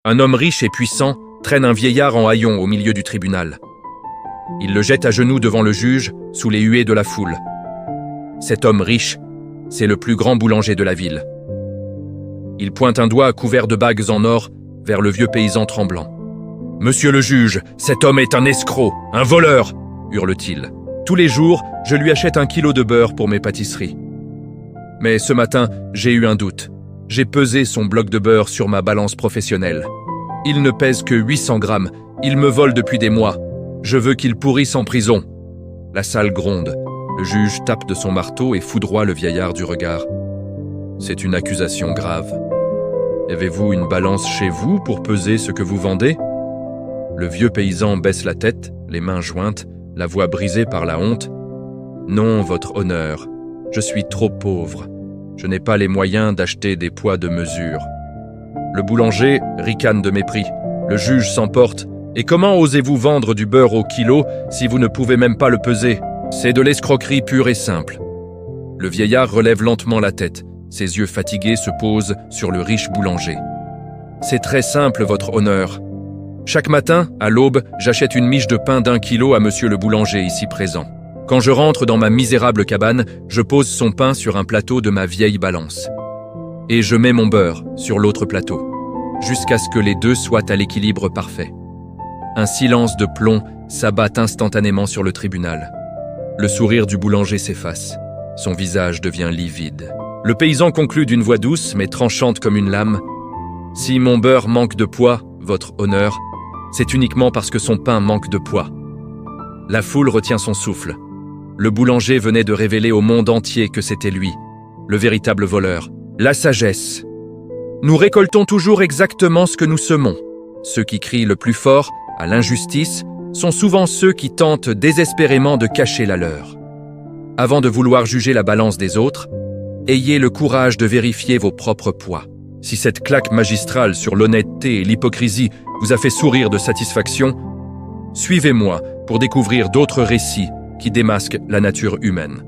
Un homme riche et puissant traîne un vieillard en haillons au milieu du tribunal. Il le jette à genoux devant le juge, sous les huées de la foule. Cet homme riche, c'est le plus grand boulanger de la ville. Il pointe un doigt couvert de bagues en or vers le vieux paysan tremblant. « Monsieur le juge, cet homme est un escroc, un voleur !» hurle-t-il. « Tous les jours, je lui achète 1 kilo de beurre pour mes pâtisseries. Mais ce matin, j'ai eu un doute. J'ai pesé son bloc de beurre sur ma balance professionnelle. Il ne pèse que 800 grammes. Il me vole depuis des mois. Je veux qu'il pourrisse en prison. » La salle gronde. Le juge tape de son marteau et foudroie le vieillard du regard. « C'est une accusation grave. Avez-vous une balance chez vous pour peser ce que vous vendez ?» Le vieux paysan baisse la tête, les mains jointes, la voix brisée par la honte. « Non, votre honneur, je suis trop pauvre. Je n'ai pas les moyens d'acheter des poids de mesure. » Le boulanger ricane de mépris. Le juge s'emporte. « Et comment osez-vous vendre du beurre au kilo si vous ne pouvez même pas le peser ? C'est de l'escroquerie pure et simple. » Le vieillard relève lentement la tête. Ses yeux fatigués se posent sur le riche boulanger. « C'est très simple, votre honneur. Chaque matin, à l'aube, j'achète une miche de pain d'1 kilo à monsieur le boulanger ici présent. Quand je rentre dans ma misérable cabane, je pose son pain sur un plateau de ma vieille balance. Et je mets mon beurre sur l'autre plateau, jusqu'à ce que les deux soient à l'équilibre parfait. » Un silence de plomb s'abat instantanément sur le tribunal. Le sourire du boulanger s'efface. Son visage devient livide. Le paysan conclut d'une voix douce mais tranchante comme une lame. « Si mon beurre manque de poids, votre honneur, c'est uniquement parce que son pain manque de poids. » La foule retient son souffle. Le boulanger venait de révéler au monde entier que c'était lui, le véritable voleur. La sagesse. Nous récoltons toujours exactement ce que nous semons. Ceux qui crient le plus fort à l'injustice sont souvent ceux qui tentent désespérément de cacher la leur. Avant de vouloir juger la balance des autres, ayez le courage de vérifier vos propres poids. Si cette claque magistrale sur l'honnêteté et l'hypocrisie vous a fait sourire de satisfaction, suivez-moi pour découvrir d'autres récits qui démasquent la nature humaine.